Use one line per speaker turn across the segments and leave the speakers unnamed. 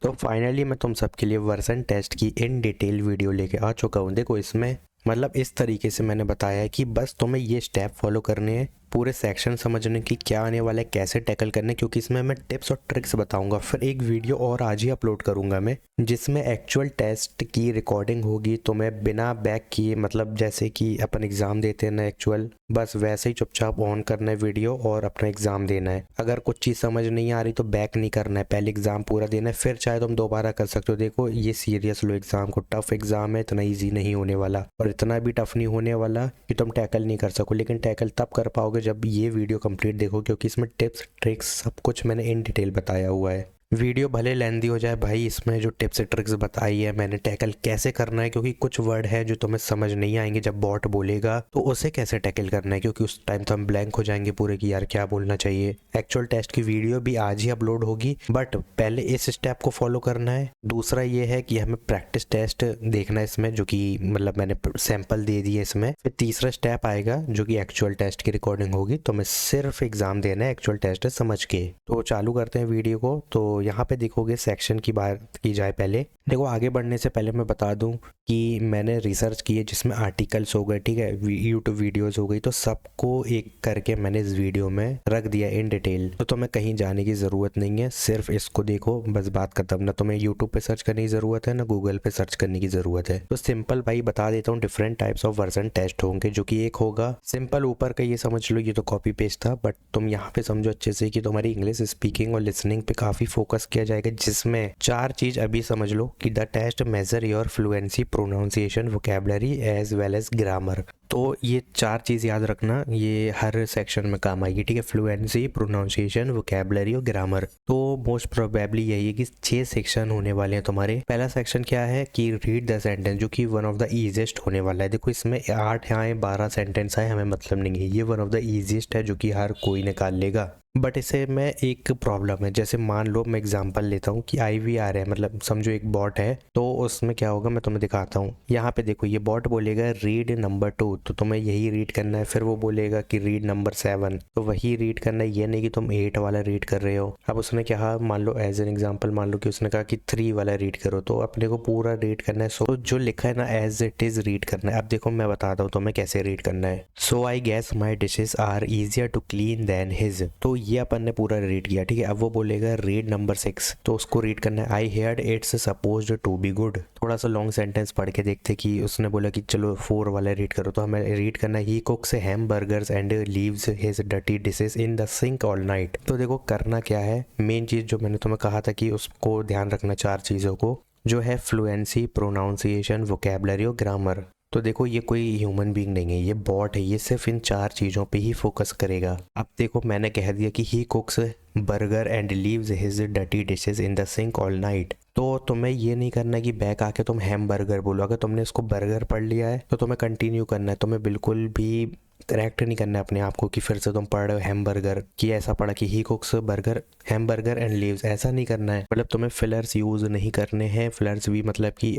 तो फाइनली मैं तुम सबके लिए वर्सन टेस्ट की इन डिटेल वीडियो लेके आ चुका हूँ। देखो इसमें मतलब इस तरीके से मैंने बताया है कि बस तुम्हें ये स्टेप फॉलो करने हैं, पूरे सेक्शन समझने की क्या आने वाला है, कैसे टैकल करने, क्योंकि इसमें मैं टिप्स और ट्रिक्स बताऊंगा। फिर एक वीडियो और आज ही अपलोड करूंगा मैं, जिसमें एक्चुअल टेस्ट की रिकॉर्डिंग होगी। तो मैं बिना बैक किए, मतलब जैसे कि अपन एग्ज़ाम देते हैं ना एक्चुअल, बस वैसे ही चुपचाप ऑन करना है वीडियो और अपना एग्ज़ाम देना है। अगर कुछ चीज़ समझ नहीं आ रही तो बैक नहीं करना है, पहले एग्ज़ाम पूरा देना है, फिर चाहे तुम दोबारा कर सकते हो। देखो ये सीरियस लो एग्ज़ाम को, टफ एग्ज़ाम है, इतना ईजी नहीं होने वाला और इतना भी टफ नहीं होने वाला कि तुम टैकल नहीं कर सको। लेकिन टैकल तब कर पाओगे जब ये वीडियो कंप्लीट देखो, क्योंकि इसमें टिप्स ट्रिक्स सब कुछ मैंने इन डिटेल बताया हुआ है। वीडियो भले लेंदी हो जाए भाई, इसमें जो टिप्स ट्रिक्स बताई है मैंने टैकल कैसे करना है, क्योंकि कुछ वर्ड है जो तुम्हें समझ नहीं आएंगे जब बॉट बोलेगा, तो उसे कैसे टैकल करना है, क्योंकि उस टाइम तो हम ब्लैंक हो जाएंगे पूरे कि यार क्या बोलना चाहिए। एक्चुअल टेस्ट की वीडियो भी आज ही अपलोड होगी, बट पहले इस स्टेप को फॉलो करना है। दूसरा ये है कि हमें प्रैक्टिस टेस्ट देखना है इसमें, जो कि मतलब मैंने सैंपल दे दिए इसमें। फिर तीसरा स्टेप आएगा जो कि एक्चुअल टेस्ट की रिकॉर्डिंग होगी, तो हमें सिर्फ एग्जाम देना है एक्चुअल टेस्ट समझ के। तो चालू करते हैं वीडियो को। तो यहाँ पे देखोगे सेक्शन की बात की जाए पहले। देखो आगे बढ़ने से पहले मैं बता दूं कि मैंने रिसर्च की है, जिसमें आर्टिकल्स हो गए, ठीक है, यूट्यूब वीडियोस हो गई, तो सबको एक करके मैंने इस वीडियो में रख दिया इन डिटेल। तो तुम्हें कहीं जाने की ज़रूरत नहीं है, सिर्फ इसको देखो, बस बात खत्म। ना तुम्हें यूट्यूब पे सर्च करने की ज़रूरत है, ना गूगल पे सर्च करने की ज़रूरत है। तो सिंपल भाई बता देता हूँ, different types of Versant test होंगे, जो कि एक होगा सिंपल ऊपर का, ये समझ लो ये तो कॉपी पेस्ट था, बट तुम यहाँ पे समझो अच्छे से कि तुम्हारी इंग्लिश स्पीकिंग और लिसनिंग पे काफ़ी फोकस किया जाएगा, जिसमें चार चीज़ अभी समझ लो कि the test measure your fluency, pronunciation, vocabulary as well as grammar. तो ये चार चीज़ याद रखना, ये हर सेक्शन में काम आएगी, ठीक है। फ्लुएंसी, प्रोनाउंसिएशन, वोकैबुलरी और ग्रामर। तो मोस्ट प्रोबेबली यही है कि 6 सेक्शन होने वाले हैं तुम्हारे। पहला सेक्शन क्या है कि रीड द सेंटेंस, जो कि वन ऑफ द ईजिएस्ट होने वाला है। देखो इसमें 8 आए 12 सेंटेंस आए, हमें मतलब नहीं है, ये वन ऑफ द ईजिएस्ट है जो कि हर कोई निकाल लेगा। बट इसे में एक प्रॉब्लम है, जैसे मान लो मैं एग्जांपल लेता हूँ कि IVR है, मतलब समझो एक बॉट है, तो उसमें क्या होगा मैं तुम्हें दिखाता हूँ। यहाँ पे देखो ये बॉट बोलेगा रीड नंबर 2, तो तुम्हें यही रीड करना है। फिर वो बोलेगा कि रीड नंबर 7, तो वही रीड करना है, ये नहीं कि तुम 8 वाला रीड कर रहे हो। अब उसने क्या, मान लो एज एन एग्जाम्पल, मान लो कि उसने कहा कि 3 वाला रीड करो, तो अपने को पूरा रीड करना है। सो जो लिखा है ना एज इट इज रीड करना है। अब देखो मैं बताता हूँ तुम्हें कैसे रीड करना है। So I guess my dishes are easier to clean than his, तो ये अपन ने पूरा रीड किया, ठीक है। अब वो बोलेगा रीड नंबर 6, तो उसको रीड करना है। I heard it's supposed to be good, थोड़ा सा लॉन्ग सेंटेंस पढ़ के देखते कि उसने बोला कि चलो 4 वाला रीड करो, तो हमें रीड करना है he cooks hamburgers and leaves his dirty dishes in the sink all night. तो देखो करना क्या है, मेन चीज़ जो मैंने तुम्हें कहा था कि उसको ध्यान रखना, 4 चीज़ों को, जो है फ्लुएंसी, प्रोनाउंसिएशन, वोकैबुलरी और ग्रामर। तो देखो ये कोई ह्यूमन बीइंग नहीं है, ये बॉट है, ये सिर्फ इन 4 चीज़ों पे ही फोकस करेगा। अब देखो मैंने कह दिया कि he cooks burger and leaves his dirty dishes in the sink all night, तो तुम्हें ये नहीं करना है कि बैक आके तुम हैमबर्गर बोलो। अगर तुमने इसको बर्गर पढ़ लिया है तो तुम्हें कंटिन्यू करना है, तुम्हें बिल्कुल भी करेक्ट नहीं करना है अपने आप को कि फिर से तुम पढ़ रहे हो हैमबर्गर, कि ऐसा पढ़ा कि he cooks burger hamburger and leaves, ऐसा नहीं करना है। मतलब तुम्हें फिलर्स यूज़ नहीं करने हैं। फिलर्स भी मतलब कि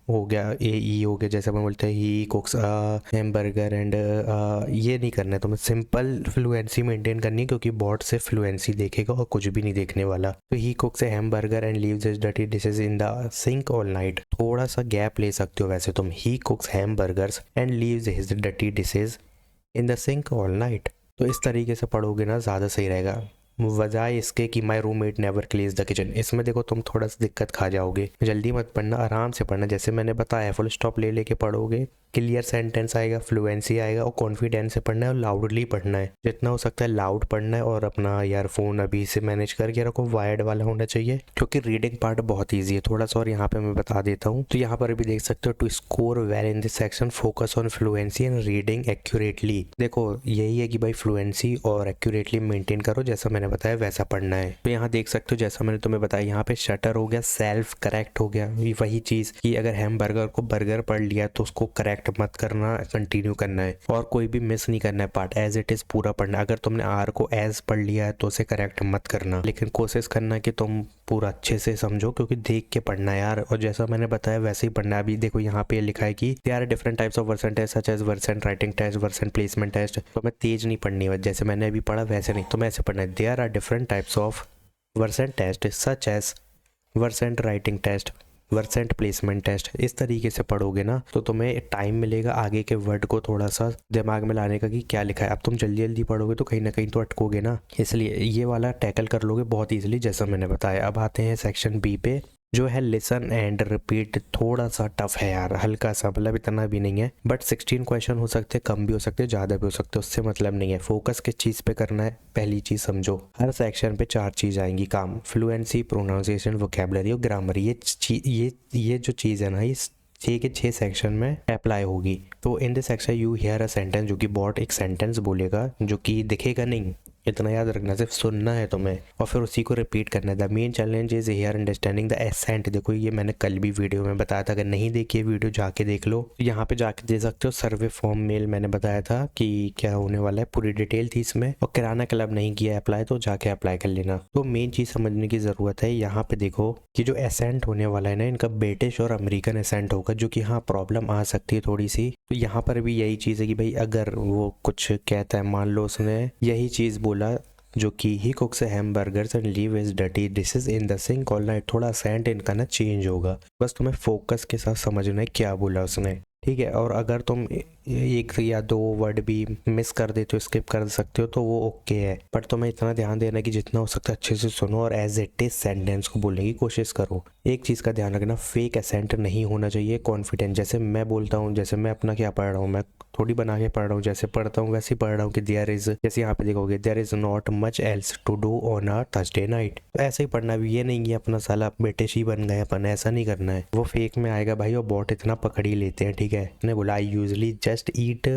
हो गया, AE हो गया, जैसे अपन बोलते हैं ही कुक्स हैमबर्गर एंड ये नहीं करना है। तुम्हें सिंपल फ्लुएंसी मेंटेन करनी है, क्योंकि बॉट से फ्लुएंसी देखेगा और कुछ भी नहीं देखने वाला। तो he cooks hamburger and leaves his dirty dishes in the sink all night, थोड़ा सा गैप ले सकते हो वैसे तुम, he cooks hamburgers and leaves his dirty dishes in the sink all night. तो इस तरीके से पढ़ोगे ना ज़्यादा सही रहेगा, बजाय इसके कि माई roommate never cleans the kitchen. इसमें देखो तुम थोड़ा सा दिक्कत खा जाओगे। जल्दी मत पढ़ना, आराम से पढ़ना, जैसे मैंने बताया फुल स्टॉप ले लेके पढ़ोगे, क्लियर सेंटेंस आएगा, फ्लुएंसी आएगा, और कॉन्फिडेंस से पढ़ना है और लाउडली पढ़ना है, जितना हो सकता है लाउड पढ़ना है। और अपना ईयरफोन अभी से मैनेज करके रखो, वायर्ड वाला होना चाहिए, क्योंकि रीडिंग पार्ट बहुत ईजी है थोड़ा सा। और यहाँ पे मैं बता देता हूँ, तो यहाँ पर भी देख सकते हो, to score well in this section focus on fluency and reading accurately. देखो यही है कि भाई फ्लुएंसी और एक्यूरेटली मेंटेन करो, जैसा मैंने बताया वैसा पढ़ना है। तो यहाँ देख सकते हो जैसा मैंने तुम्हें बताया, यहाँ पे शटर हो गया, सेल्फ करेक्ट हो गया, वही चीज़ कि अगर हैमबर्गर को बर्गर पढ़ लिया तो उसको करेक्ट मत करना, कंटिन्यू करना है, और कोई भी मिस नहीं करना है पार्ट, एज इट इज पूरा पढ़ना है। अगर तुमने आर को एज पढ़ लिया है तो उसे करेक्ट मत करना, लेकिन कोशिश करना कि तुम पूरा अच्छे से समझो, क्योंकि देख के पढ़ना है यार, और जैसा मैंने बताया वैसे ही पढ़ना है। अभी देखो यहाँ पे लिखा है कि there are different types of Versant test such as Versant writing test, Versant placement test. तो मैं तेज नहीं पढ़नी है, जैसे मैंने अभी पढ़ा वैसे नहीं, तो मैं ऐसे पढ़ना है, there are different types of Versant test such as Versant writing test, Versant placement test, इस तरीके से पढ़ोगे ना तो तुम्हें टाइम मिलेगा आगे के वर्ड को थोड़ा सा दिमाग में लाने का कि क्या लिखा है। अब तुम जल्दी जल्दी पढ़ोगे तो कहीं ना कहीं तो अटकोगे ना, इसलिए ये वाला टैकल कर लोगे बहुत ईजिली जैसा मैंने बताया। अब आते हैं सेक्शन बी पे, जो है लिसन एंड रिपीट। थोड़ा सा टफ है यार, हल्का सा, मतलब इतना भी नहीं है, बट 16 क्वेश्चन हो सकते हैं, कम भी हो सकते हैं, ज़्यादा भी हो सकते हैं, उससे मतलब नहीं है। फोकस किस चीज़ पे करना है, पहली चीज़ समझो, हर सेक्शन पे 4 चीज़ आएंगी काम, फ्लुएंसी, प्रोनाउंसिएशन, वोकैबुलरी और ग्रामर। ये जो चीज़ है ना, ये 6 के 6 सेक्शन में अप्लाई होगी। तो इन this section you here a sentence, जो कि बॉट एक सेंटेंस बोलेगा जो कि दिखेगा नहीं, इतना याद रखना, सिर्फ सुनना है तुम्हें और फिर उसी को रिपीट करना है। The main challenge is here understanding the accent. देखो ये मैंने कल भी वीडियो में बताया था, अगर नहीं देखी है वीडियो जाके देख लो, यहाँ पे जाके दे सकते हो। सर्वे फॉर्म मेल मैंने बताया था कि क्या होने वाला है, पूरी डिटेल थी इसमें। और किराना क्लब नहीं किया अप्लाई तो जाके अप्लाई कर लेना। तो मेन चीज़ समझने की ज़रूरत है, यहाँ पे देखो कि जो एसेंट होने वाला है ना, इनका ब्रिटिश और अमेरिकन एसेंट होगा, जो कि हाँ प्रॉब्लम आ सकती है थोड़ी सी। तो यहाँ पर भी यही चीज़ है कि भाई अगर वो कुछ कहता है, मान लो उसने यही चीज़ बोला जो कि he cooks hamburgers and leave his dirty dishes in the sink all night, थोड़ा सेंट इनका ना चेंज होगा, बस तुम्हें फोकस के साथ समझना है क्या बोला उसने, ठीक है। और अगर तुम एक या दो वर्ड भी मिस कर देते हो, स्किप कर सकते हो, तो वो ओके है, बट तुम्हें इतना ध्यान देना कि जितना हो सकता है अच्छे से सुनो और एज इट इज सेंटेंस को बोलने की कोशिश करो। एक चीज़ का ध्यान रखना, फेक एसेंट नहीं होना चाहिए, कॉन्फिडेंट। जैसे मैं बोलता हूँ, जैसे मैं अपना क्या पढ़ रहा हूँ, मैं थोड़ी बना के पढ़ रहा हूँ, जैसे पढ़ता हूँ वैसे ही पढ़ रहा हूँ कि देयर इज, जैसे यहाँ पे देखोगे there is not much else to do on a Thursday night, तो ऐसे ही पढ़ना भी, ये नहीं कि अपना साला ब्रिटिश ही बन गए अपन, ऐसा नहीं करना है, वो फेक में आएगा भाई और बॉट इतना पकड़ ही लेते हैं, ठीक है। मैंने बोला आई यूजली जस्ट ईट,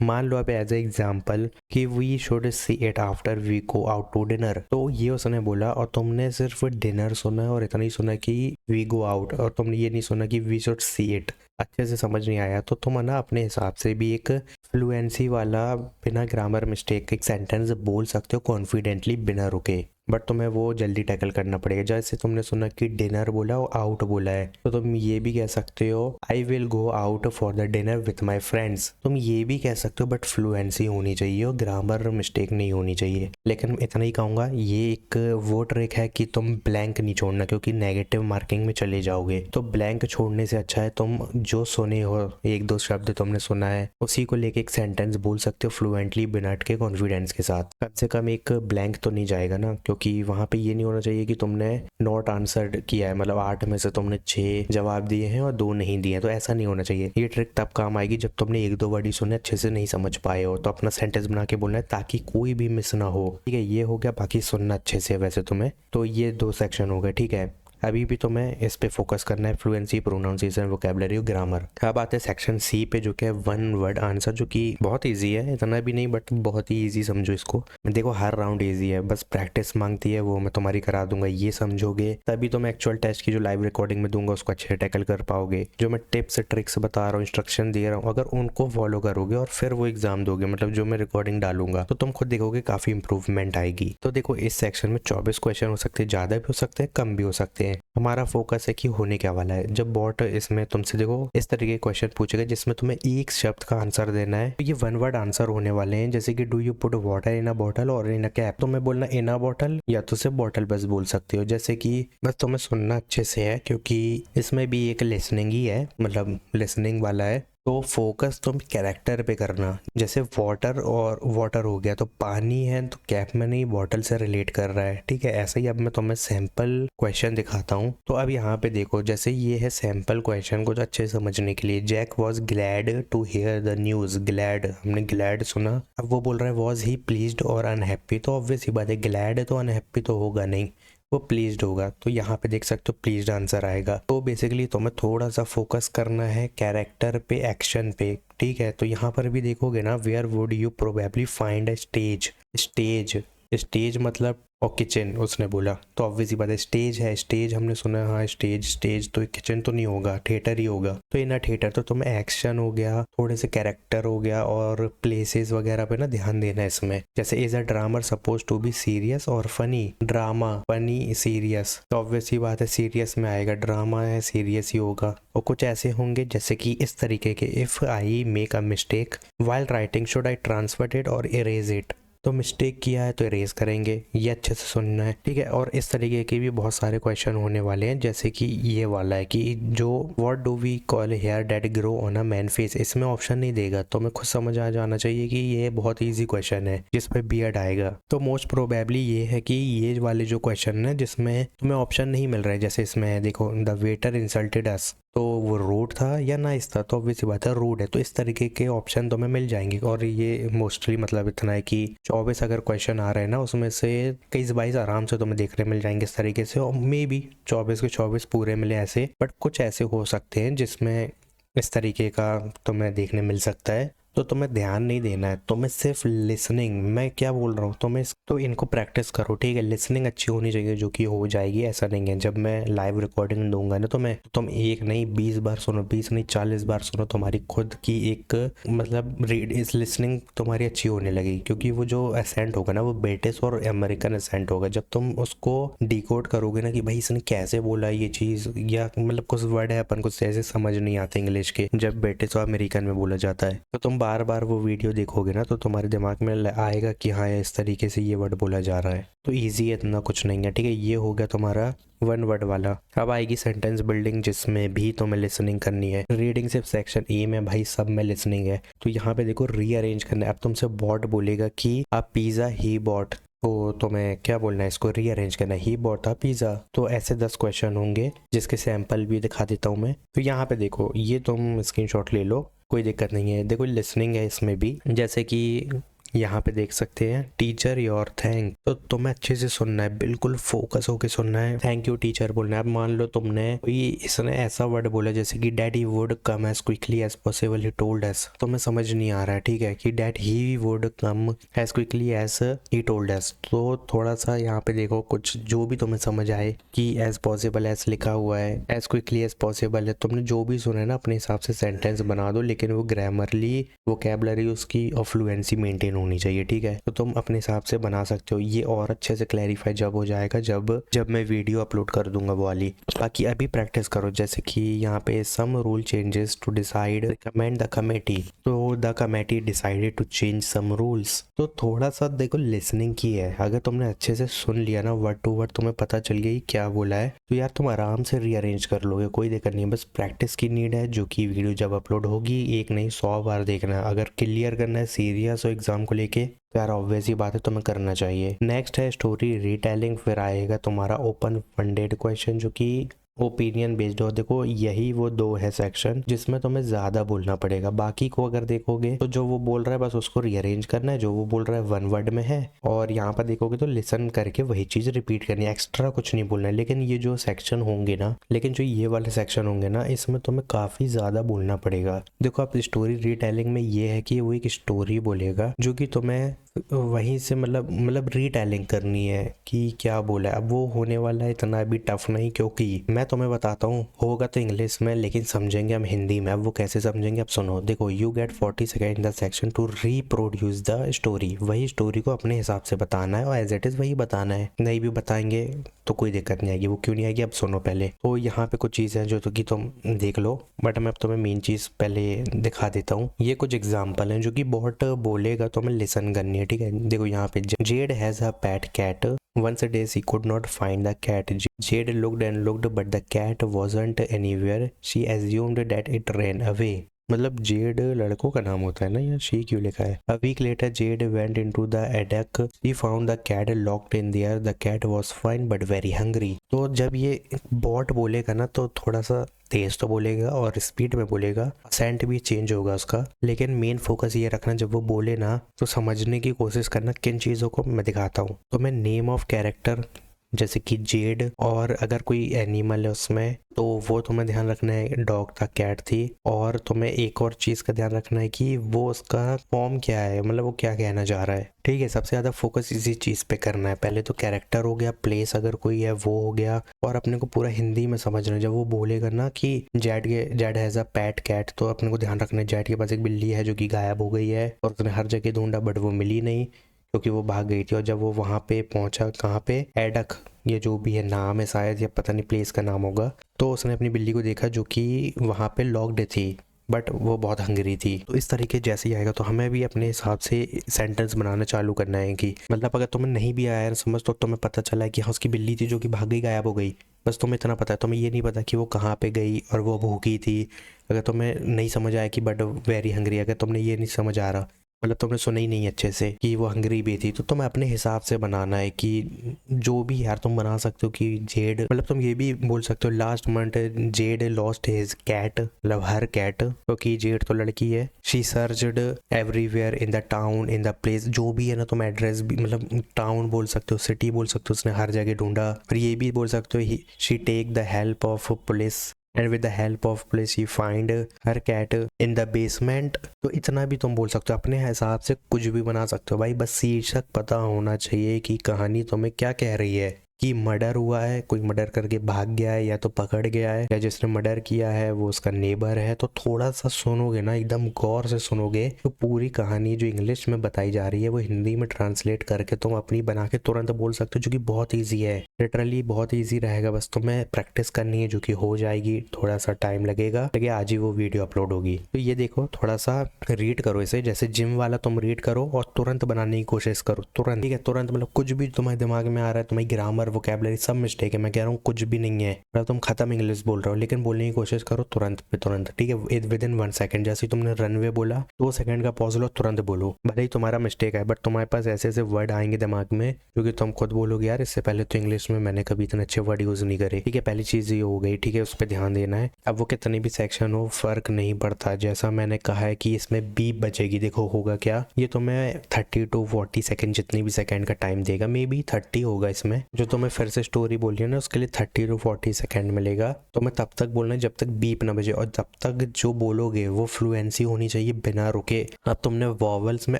मान लो अब एज ए एग्जाम्पल कि we should see it after we go out to dinner, तो ये उसने बोला और तुमने सिर्फ डिनर सुना और इतना ही सुना कि वी गो आउट, और तुमने ये नहीं सुना कि वी शुड सी इट, अच्छे से समझ नहीं आया। तो तुम ना अपने हिसाब से भी एक फ्लुएंसी वाला बिना ग्रामर मिस्टेक एक सेंटेंस बोल सकते हो कॉन्फिडेंटली बिना रुके, बट तुम्हें वो जल्दी टैकल करना पड़ेगा। जैसे तुमने सुना कि डिनर बोला और आउट बोला है, तो तुम ये भी कह सकते हो I will go out for the dinner with my friends, तुम ये भी कह सकते हो, बट फ्लुएंसी होनी चाहिए और ग्रामर मिस्टेक नहीं होनी चाहिए। लेकिन इतना ही कहूँगा, ये एक वो ट्रिक है कि तुम ब्लैंक नहीं छोड़ना, क्योंकि नेगेटिव मार्किंग में चले जाओगे। तो ब्लैंक छोड़ने से अच्छा है तुम जो सुने हो, एक दो शब्द तुमने सुना है, उसी को लेके एक सेंटेंस बोल सकते हो फ्लुएंटली बिना अटके कॉन्फिडेंस के साथ। कम से कम एक ब्लैंक तो नहीं जाएगा ना, क्योंकि वहाँ पे ये नहीं होना चाहिए कि तुमने नॉट आंसर्ड किया है, मतलब 8 में से तुमने 6 जवाब दिए हैं और 2 नहीं दिए हैं, तो ऐसा नहीं होना चाहिए। ये ट्रिक तब काम आएगी जब तुमने 1-2 वर्ड ही सुने, अच्छे से नहीं समझ पाए हो, तो अपना सेंटेंस बना के बोलना है ताकि कोई भी मिस ना हो, ठीक है। ये हो गया, बाकी सुनना अच्छे से वैसे तुम्हें। तो ये 2 सेक्शन हो गए, ठीक है। अभी भी तुम्हें इस पे फोकस करना है, फ्लुएंसी, प्रोनाउंसिएशन, वोकैबुलरी और ग्रामर। अब आते हैं सेक्शन सी पे, जो कि है 1 वर्ड आंसर, जो कि बहुत इजी है, इतना भी नहीं बट बहुत ही इजी समझो इसको। देखो हर राउंड इजी है, बस प्रैक्टिस मांगती है, वो मैं तुम्हारी करा दूंगा, ये समझोगे तभी तुम एक्चुअल टेस्ट की जो लाइव रिकॉर्डिंग में दूंगा उसको अच्छे से टैकल कर पाओगे। जो मैं टिप्स ट्रिक्स बता रहा हूँ, इंस्ट्रक्शन दे रहा हूँ, अगर उनको फॉलो करोगे और फिर वो एग्जाम दोगे, मतलब जो मैं रिकॉर्डिंग डालूंगा, तो तुम खुद देखोगे काफी इंप्रूवमेंट आएगी। तो देखो इस सेक्शन में 24 क्वेश्चन हो सकते हैं, ज्यादा भी हो सकते हैं, कम भी हो सकते हैं। हमारा फोकस है कि होने क्या वाला है। जब बॉट इसमें तुमसे देखो इस तरीके के क्वेश्चन पूछेगा जिसमें तुम्हें एक शब्द का आंसर देना है, तो ये 1 वर्ड आंसर होने वाले हैं, जैसे कि do you put water in a bottle और इन अ कैप, तो मैं बोलना इन अ बॉटल या तो सिर्फ बॉटल बस बोल सकते हो। जैसे कि बस तुम्हें सुनना अच्छे से है, क्योंकि इसमें भी एक लिसनिंग ही है, मतलब लिसनिंग वाला है, तो फोकस तुम कैरेक्टर पे करना। जैसे वाटर और वाटर हो गया तो पानी है, तो कैप में नहीं बॉटल से रिलेट कर रहा है, ठीक है। ऐसे ही अब मैं तुम्हें सैंपल क्वेश्चन दिखाता हूँ। तो अब यहाँ पे देखो, जैसे ये है सैंपल क्वेश्चन को अच्छे से समझने के लिए। Jack was glad to hear the news, glad, हमने ग्लैड सुना, अब वो बोल रहा है वॉज ही प्लीज्ड और अनहैप्पी, तो ऑब्वियस ही बात है ग्लैड है तो अनहैप्पी तो होगा नहीं, वो प्लीज्ड होगा, तो यहाँ पे देख सकते हो प्लीज्ड आंसर आएगा। तो बेसिकली तुम्हें थोड़ा सा फोकस करना है कैरेक्टर पे, एक्शन पे, ठीक है। तो यहाँ पर भी देखोगे ना, where would you probably find a stage, stage, stage मतलब और किचन उसने बोला, तो ऑब्वियसली बात है स्टेज है, स्टेज हमने सुना है, हाँ स्टेज, स्टेज तो किचन तो नहीं होगा, थिएटर ही होगा, तो इन थिएटर। तो तुम्हें एक्शन हो गया, थोड़े से कैरेक्टर हो गया और प्लेसेस वगैरह पे ना ध्यान देना है इसमें। जैसे is a drama suppose to be serious और फनी, ड्रामा, फनी, सीरियस, तो ऑब्वियसली बात है सीरियस में आएगा, ड्रामा है सीरियस ही होगा। और कुछ ऐसे होंगे जैसे कि इस तरीके के, if I make a mistake while writing should I transfer it और इरेज इट, तो मिस्टेक किया है तो इरेज करेंगे, ये अच्छे से सुनना है, ठीक है। और इस तरीके के भी बहुत सारे क्वेश्चन होने वाले हैं, जैसे कि ये वाला है कि जो what do we call hair that grow on a man face, इसमें ऑप्शन नहीं देगा, तो मैं खुद समझ आ जाना चाहिए कि ये बहुत ईजी क्वेश्चन है जिसपे बियर्ड आएगा। तो मोस्ट प्रोबेबली ये है कि ये वाले जो क्वेश्चन है जिसमें तुम्हें ऑप्शन नहीं मिल रहा है, जैसे इसमें देखो द वेटर इंसल्टेड अस, तो वो रूड था या नाइस था, तो ऑब्वियस बात है रूड है, तो इस तरीके के ऑप्शन तुम्हें मिल जाएंगे। और ये मोस्टली मतलब इतना है कि 24 अगर क्वेश्चन आ रहे हैं ना, उसमें से 21-22 आराम से तुम्हें देखने मिल जाएंगे इस तरीके से, और मे बी 24 के 24 पूरे मिले ऐसे, बट कुछ ऐसे हो सकते हैं जिसमें इस तरीके का तुम्हें देखने मिल सकता है। तो तुम्हें ध्यान नहीं देना है, तुम्हें सिर्फ लिसनिंग, मैं क्या बोल रहा हूँ तुम्हें, तो इनको प्रैक्टिस करो, ठीक है। लिसनिंग अच्छी होनी चाहिए, जो कि हो जाएगी, ऐसा नहीं है। जब मैं लाइव रिकॉर्डिंग दूंगा ना तुम्हें, तो तुम एक नहीं 20 बार सुनो, 20 नहीं 40 बार सुनो, तुम्हारी खुद की एक मतलब रीड इस लिसनिंग तुम्हारी अच्छी होने लगेगी, क्योंकि वो जो एसेंट होगा ना वो ब्रिटिश और अमेरिकन एसेंट होगा। जब तुम उसको डिकोड करोगे ना कि भाई इसने कैसे बोला ये चीज़, या मतलब कुछ वर्ड है अपन कुछ ऐसे समझ नहीं आते इंग्लिश के जब ब्रिटिश और अमेरिकन में बोला जाता है, तो तुम बार बार वो वीडियो देखोगे ना, तो तुम्हारे दिमाग में आएगा कि हाँ इस तरीके से ये वर्ड बोला जा रहा है। तो इजी है, इतना कुछ नहीं है, ठीक है। ये हो गया तुम्हारा वन वर्ड वाला। अब आएगी सेंटेंस बिल्डिंग, जिसमें भी तुम्हें लिसनिंग करनी है। रीडिंग सिर्फ सेक्शन ए में, भाई सब में लिसनिंग है। तो यहाँ पे देखो रीअरेंज करना है। अब तुमसे बॉट बोलेगा कि अ पिज़्ज़ा ही बॉट, तो तुम्हें क्या बोलना है, इसको रीअरेंज करना है, ही बॉट था पिज़्ज़ा। तो ऐसे 10 क्वेश्चन होंगे जिसके सैंपल भी दिखा देता हूँ मैं। तो यहाँ पे देखो, ये तुम स्क्रीनशॉट ले लो, कोई दिक्कत नहीं है। देखो लिसनिंग है इसमें भी, जैसे कि यहाँ पे देख सकते हैं टीचर योर थैंक, तो तुम्हें अच्छे से सुनना है, बिल्कुल फोकस होके सुनना है। थैंक यू टीचर बोलना है। अब मान लो तुमने इसने ऐसा वर्ड बोला जैसे कि that he would come as quickly as possible he told us, तुम्हें समझ नहीं आ रहा है, ठीक है, कि that he would come as quickly as he told us. तो थोड़ा सा यहाँ पे देखो, कुछ जो भी तुम्हें समझ आए कि एज पॉसिबल एज लिखा हुआ है, एज क्विकली एज पॉसिबल है, तुमने जो भी सुना है ना अपने हिसाब से सेंटेंस बना दो, लेकिन वो ग्रामरली वोकैबुलरी उसकी और फ्लुएंसी मेंटेन होनी चाहिए, ठीक है। तो तुम अपने हिसाब से बना सकते हो। ये और अच्छे से क्लैरिफाई जब हो जाएगा, जब मैं वीडियो अपलोड कर दूंगा वो वाली। बाकी अभी प्रैक्टिस करो, जैसे कि यहाँ पे some rule changes to decide recommend the committee, तो the committee decided to change some rules. तो थोड़ा सा देखो लिसनिंग की है, अगर तुमने अच्छे से सुन लिया ना वर्ड टू वर्ड, तुम्हें पता चल गया क्या बोला है, तो यार तुम आराम से रीअरेंज कर लोगे, कोई दिक्कत नहीं है। बस प्रैक्टिस की नीड है, जो कि वीडियो जब अपलोड होगी एक नहीं 100 बार देखना है। अगर क्लियर करना है सीरियस हो एग्जाम को लेके, तो यार ऑब्वियस ही बात है तुम्हें करना चाहिए। नेक्स्ट है स्टोरी रीटेलिंग, फिर आएगा तुम्हारा ओपन फंडेड क्वेश्चन, जो कि ओपिनियन बेस्ड हो। देखो यही वो दो है सेक्शन जिसमें तुम्हें ज्यादा बोलना पड़ेगा। बाकी को अगर देखोगे तो जो वो बोल रहा है बस उसको रीअरेंज करना है, जो वो बोल रहा है वन वर्ड में है, और यहाँ पर देखोगे तो लिसन करके वही चीज रिपीट करनी है, एक्स्ट्रा कुछ नहीं बोलना है। लेकिन ये जो सेक्शन होंगे ना, लेकिन जो ये वाले सेक्शन होंगे ना, इसमें तुम्हें काफी ज्यादा बोलना पड़ेगा। देखो आप स्टोरी रीटेलिंग में ये है कि वो एक स्टोरी बोलेगा जो कि तुम्हें वहीं से मतलब रीटेलिंग करनी है कि क्या बोला है। अब वो होने वाला है इतना भी टफ नहीं, क्योंकि मैं तुम्हें बताता हूँ, होगा तो इंग्लिश में लेकिन समझेंगे हम हिंदी में। अब वो कैसे समझेंगे, अब सुनो। देखो you get 40 second in the section two reproduce the story, वही स्टोरी को अपने हिसाब से बताना है और एज इट इज वही बताना है। नहीं भी बताएंगे तो कोई दिक्कत नहीं आएगी। वो क्यों नहीं आएगी, अब सुनो पहले। तो यहाँ पे कुछ चीज़ है जो तो कि तुम देख लो, बट मैं अब तुम्हें मेन चीज़ पहले दिखा देता हूँ। ये कुछ एग्जाम्पल हैं जो कि बहुत बोलेगा तो हमें लिसन करनी है, ठीक है। देखो यहाँ पे Jade has a pet cat, once a day she could not find the cat. Jade looked and looked but the cat wasn't anywhere. She assumed that it ran away. मतलब जेड लड़कों का नाम होता है ना, या शी क्यों लिखा है। A week later Jade went into the attic. She found the cat locked in there. The cat was fine but very hungry. तो जब ये बॉट बोलेगा ना तो थोड़ा सा तेज तो बोलेगा और स्पीड में बोलेगा, असेंट भी चेंज होगा उसका, लेकिन मेन फोकस ये रखना जब वो बोले ना तो समझने की कोशिश करना किन चीज़ों को मैं दिखाता हूँ। तो मैं नेम ऑफ कैरेक्टर जैसे कि जेड, और अगर कोई एनिमल है उसमें तो वो तुम्हें ध्यान रखना है, डॉग था कैट थी। और तुम्हें एक और चीज़ का ध्यान रखना है कि वो उसका फॉर्म क्या है, मतलब वो क्या कहना चाह रहा है, ठीक है। सबसे ज़्यादा फोकस इसी चीज़ पे करना है। पहले तो कैरेक्टर हो गया, प्लेस अगर कोई है वो हो गया, और अपने को पूरा हिंदी में समझना है। जब वो बोलेगा ना कि Jade has a pet cat, तो अपने को ध्यान रखना है जेड के पास एक बिल्ली है जो कि गायब हो गई है, और उसने हर जगह ढूंढा बट वो मिली नहीं क्योंकि वो भाग गई थी। और जब वो वहाँ पे पहुँचा, कहाँ पे, एडक, ये जो भी है नाम है शायद, या पता नहीं प्लेस का नाम होगा, तो उसने अपनी बिल्ली को देखा जो कि वहाँ पे लॉक्ड थी, बट वो बहुत हंगरी थी। तो इस तरीके जैसे ही आएगा तो हमें भी अपने हिसाब से सेंटेंस बनाना चालू करना है कि मतलब अगर तुम्हें नहीं भी आया समझ तो तुम्हें पता चला है कि हाँ उसकी बिल्ली थी जो कि भाग गई, गायब हो गई, बस तुम्हें इतना पता है। तुम्हें ये नहीं पता कि वो कहाँ पे गई और वो भूखी थी। अगर तुम्हें नहीं समझ आया कि बट वेरी हंग्री, अगर तुमने ये नहीं समझ आ रहा मतलब तुमने सुना ही नहीं अच्छे से कि वो हंगरी भी थी, तो तुम्हें अपने हिसाब से बनाना है कि जो भी यार तुम बना सकते हो कि जेड मतलब तुम ये भी बोल सकते हो last month Jade lost his cat, मतलब हर कैट, क्योंकि जेड तो लड़की है। She searched everywhere in the town in the place, जो भी है ना तुम एड्रेस भी मतलब टाउन बोल सकते हो, सिटी बोल सकते हो, उसने हर जगह ढूंढा। और ये भी बोल सकते हो she take the help of police and with the help of police you find her cat in the basement. तो इतना भी तुम बोल सकते हो, अपने हिसाब से कुछ भी बना सकते हो भाई, बस शीर्षक पता होना चाहिए कि कहानी तुम्हें क्या कह रही है। कि मर्डर हुआ है, कोई मर्डर करके भाग गया है या तो पकड़ गया है, या जिसने मर्डर किया है वो उसका नेबर है। तो थोड़ा सा सुनोगे ना, एकदम गौर से सुनोगे तो पूरी कहानी जो इंग्लिश में बताई जा रही है वो हिंदी में ट्रांसलेट करके तुम अपनी बना के तुरंत बोल सकते हो, जो कि बहुत ईजी है, लिटरली बहुत ईजी रहेगा। बस तुम्हें प्रैक्टिस करनी है, जो कि हो जाएगी, थोड़ा सा टाइम लगेगा लेकिन आज ही वो वीडियो अपलोड होगी। तो ये देखो थोड़ा सा रीड करो इसे, जैसे जिम वाला तुम रीड करो और तुरंत बनाने की कोशिश करो, तुरंत, ठीक है, तुरंत। मतलब कुछ भी तुम्हारे दिमाग में आ रहा है, तुम्हारी ग्रामर वोकैबुलरी सब मिस्टेक है, मैं कह रहा हूँ कुछ भी नहीं है, मतलब तुम खत्म इंग्लिश बोल रहे हो लेकिन बोलने की कोशिश करो तुरंत पे तुरंत, ठीक है, विद इन 1 सेकंड। जैसे तुमने रनवे बोला 2 सेकंड का पॉज लो, तुरंत बोलो, भले ही तुम्हारा मिस्टेक है बट तुम्हारे पास ऐसे ऐसे वर्ड आएंगे दिमाग में क्योंकि तुम खुद बोलोगे यार इससे पहले तो इंग्लिश में मैंने कभी इतने अच्छे वर्ड यूज नहीं करे, ठीक है, पहली चीज ये हो गई, ठीक है, उस पर ध्यान देना है। अब वो कितने भी सेक्शन हो फर्क नहीं पड़ता, जैसा मैंने कहा है कि इसमें बीप बचेगी, देखो होगा क्या, ये तुम्हें 30 to 40 सेकंड जितनी भी सेकंड का टाइम देगा, मे बी 30 होगा इसमें, जो तुम्हें फिर से स्टोरी बोली है ना उसके लिए 30 to 40 सेकंड मिलेगा। तुम्हें तब तक बोलना है जब तक बीप ना बजे, और जब तक जो बोलोगे वो फ्लुएंसी होनी चाहिए बिना रुके। अब तुमने वॉवल्स में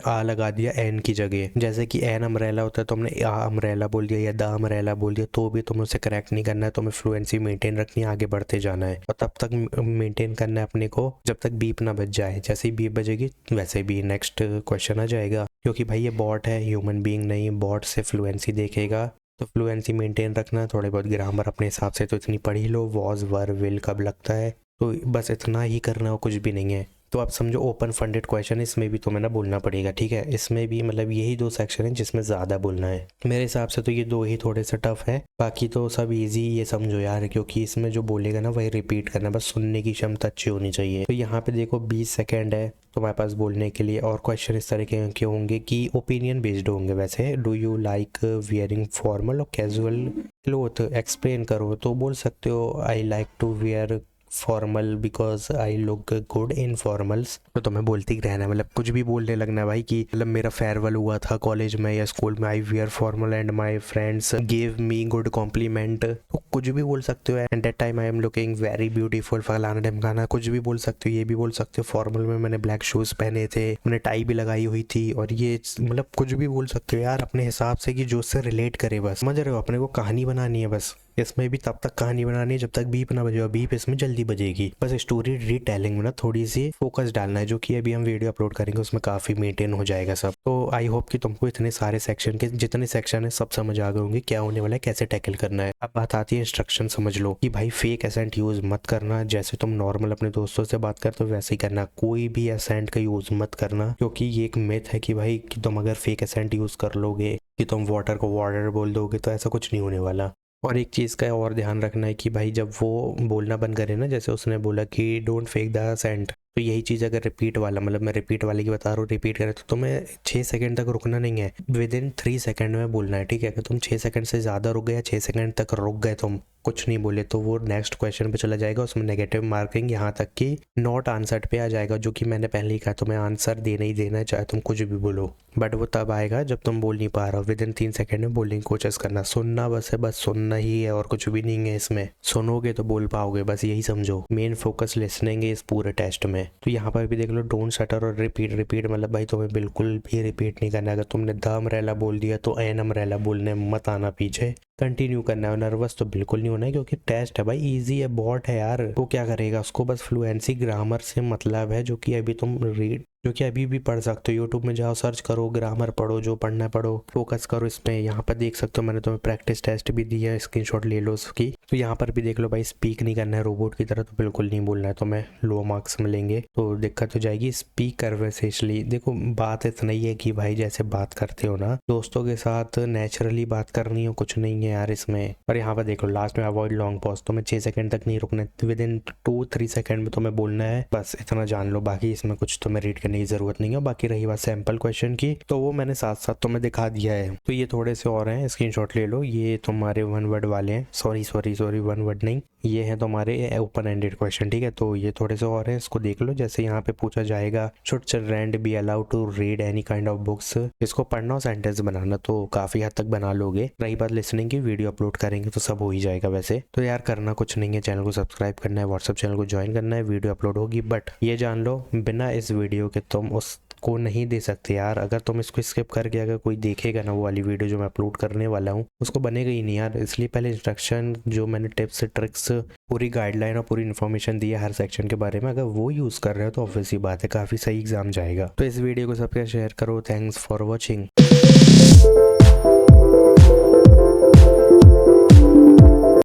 आ लगा दिया एन की जगह, जैसे कि एन अम्ब्रेला होता है, तुमने आ अम्ब्रेला बोल दिया या द अम्ब्रेला बोल दिया, तो भी तुम्हें उसे करेक्ट नहीं करना है, तुम्हें फ्लुएंसी मेंटेन रखनी है, आगे बढ़ते जाना है और तब तक मेंटेन करना है अपने को जब तक बीप ना बज जाए। जैसे ही बीप बजेगी वैसे भी नेक्स्ट क्वेश्चन आ जाएगा, क्योंकि भाई ये बॉट है, ह्यूमन बीइंग नहीं, बॉट से फ्लुएंसी देखेगा, तो फ्लुएंसी मेंटेन रखना, थोड़े बहुत ग्रामर अपने हिसाब से तो इतनी पढ़ ही लो, वॉज वर विल कब लगता है, तो बस इतना ही करना हो, कुछ भी नहीं है। तो आप समझो ओपन फंडेड क्वेश्चन, इसमें भी तुम्हें ना बोलना पड़ेगा, ठीक है, इसमें भी मतलब यही 2 सेक्शन है जिसमें ज़्यादा बोलना है मेरे हिसाब से, तो ये 2 ही थोड़े से टफ है, बाकी तो सब इजी, ये समझो यार, क्योंकि इसमें जो बोलेगा ना वही रिपीट करना, बस सुनने की क्षमता अच्छी होनी चाहिए। तो यहाँ पे देखो 20 सेकेंड है तुम्हारे पास बोलने के लिए, और क्वेश्चन इस तरह के होंगे कि ओपिनियन बेस्ड होंगे वैसे, do you like wearing formal और कैजुअल क्लोथ, एक्सप्लेन करो, तो बोल सकते हो I like to wear formal because I look good in formals. तो तुम्हें बोलते ही रहना है, मतलब कुछ भी बोलने लगना है भाई, कि मतलब मेरा फेयरवेल हुआ था कॉलेज में या स्कूल में, I wear formal and my friends give me good compliment, तो कुछ भी बोल सकते हो, and that time I am looking very beautiful, फलाना ढमकाना, कुछ भी बोल सकते हो। ये भी बोल सकते हो फॉर्मल में मैंने ब्लैक शूज पहने थे, मैंने टाई भी लगाई हुई थी, और ये मतलब कुछ भी बोल सकते हो यार अपने हिसाब से कि जो उससे रिलेट करे, बस समझ रहे हो, अपने को कहानी बनानी है बस, इसमें भी तब तक कहानी बनानी है जब तक बीप ना बजे, और बीप इसमें जल्दी बजेगी, बस स्टोरी रीटेलिंग में ना थोड़ी सी फोकस डालना है, जो कि अभी हम वीडियो अपलोड करेंगे उसमें काफी मेंटेन हो जाएगा सब। तो आई होप कि तुमको इतने सारे सेक्शन के जितने सेक्शन है सब समझ आ गए होंगे क्या होने वाला है, कैसे टैकल करना है। अब बात आती है इंस्ट्रक्शन, समझ लो कि भाई फेक एसेंट यूज मत करना, जैसे तुम नॉर्मल अपने दोस्तों से बात करते हो वैसे ही करना, कोई भी एसेंट का यूज मत करना, क्योंकि ये एक मिथ है कि भाई कि तुम अगर फेक एसेंट यूज कर लोगे, कि तुम वाटर को वाटर बोल दोगे, तो ऐसा कुछ नहीं होने वाला। और एक चीज़ का और ध्यान रखना है कि भाई जब वो बोलना बंद करे ना, जैसे उसने बोला कि डोंट फेक द सेंट, तो यही चीज़ अगर रिपीट वाला, मतलब मैं रिपीट वाले की बता रहा हूँ, रिपीट करे तो तुम्हें 6 सेकंड तक रुकना नहीं है, विद इन 3 सेकंड में बोलना है, ठीक है। अगर तुम 6 सेकंड से ज़्यादा रुक गए या 6 सेकंड तक रुक गए, तुम कुछ नहीं बोले, तो वो नेक्स्ट क्वेश्चन पे चला जाएगा, उसमें नेगेटिव मार्किंग, यहाँ तक कि नॉट आंसर्ड पे आ जाएगा, जो कि मैंने पहले ही कहा तुम्हें आंसर देना ही देना है, चाहे तुम कुछ भी बोलो, बट वो तब आएगा जब तुम बोल नहीं पा रहे हो। विद इन 3 सेकंड में बोलने की कोशिश करना, सुनना बस है, बस सुनना ही है और कुछ भी नहीं है इसमें, सुनोगे तो बोल पाओगे, बस यही समझो, मेन फोकस लिसनिंग है इस पूरे टेस्ट में। तो यहाँ पर भी देख लो, डोंट शटर और रिपीट, रिपीट मतलब भाई तुम्हें बिल्कुल भी रिपीट नहीं करना, अगर तुमने द अम्ब्रेला बोल दिया तो एन अम्ब्रेला बोलने मत आना पीछे, कंटिन्यू करना है, नर्वस तो बिल्कुल नहीं होना है, क्योंकि टेस्ट है भाई, इजी है, बॉट है यार, वो क्या करेगा, उसको बस फ्लुएंसी ग्रामर से मतलब है, जो कि अभी तुम रीड क्योंकि अभी भी पढ़ सकते हो, यूट्यूब में जाओ, सर्च करो, ग्रामर पढ़ो, जो पढ़ना है पढ़ो, फोकस करो इसमें। यहाँ पर देख सकते हो मैंने तुम्हें प्रैक्टिस टेस्ट भी दी है, स्क्रीनशॉट ले लो उसकी। तो यहाँ पर भी देख लो भाई, स्पीक नहीं करना है रोबोट की तरह, तो बिल्कुल नहीं बोलना है, तो मैं लो मार्क्स मिलेंगे, तो दिक्कत हो जाएगी। स्पीक कन्वर्सेशनली, देखो बात इतना ही है कि भाई जैसे बात करते हो ना दोस्तों के साथ, नेचुरली बात करनी हो, कुछ नहीं है यार इसमें। और यहाँ पर देख लो लास्ट में अवॉइड लॉन्ग पॉज, तो मैं 6 सेकंड तक नहीं रुकना है, विद इन 2-3 सेकंड में तुम्हें बोलना है, बस इतना जान लो। बाकी इसमें कुछ तुम्हें रीड करने की जरूरत नहीं है। बाकी रही बात सैंपल क्वेश्चन की, तो वो मैंने साथ साथ तुम्हें दिखा दिया है। तो ये थोड़े से और हैं, स्क्रीनशॉट ले लो, ये तुम्हारे 1 वर्ड वाले हैं, सॉरी 1 वर्ड नहीं, ये है तुम्हारे ओपन एंडेड क्वेश्चन, ठीक है। तो ये थोड़े से और हैं, इसको देख लो। जैसे यहाँ पे पूछा जाएगा, should children be allowed to read any kind of books, इसको पढ़ना और सेंटेंस बनाना, तो काफी हद तक बना लोगे। रही बात लिसनिंग की, वीडियो अपलोड करेंगे तो सब हो ही जाएगा वैसे। तो यार करना कुछ नहीं है, चैनल को सब्सक्राइब करना है, व्हाट्सएप चैनल को ज्वाइन करना है, वीडियो अपलोड होगी। बट ये जान लो बिना इस वीडियो के तुम उस को नहीं दे सकते यार। अगर तुम इसको स्किप करके अगर कोई देखेगा ना वो वाली वीडियो जो मैं अपलोड करने वाला हूँ, उसको बनेगा ही नहीं यार। इसलिए पहले इंस्ट्रक्शन जो मैंने टिप्स ट्रिक्स पूरी गाइडलाइन और पूरी इन्फॉर्मेशन दी है हर सेक्शन के बारे में, अगर वो यूज कर रहे हो तो ऑब्वियसली बात है काफी सही एग्जाम जाएगा। तो इस वीडियो को सबके शेयर करो। Thanks for watching.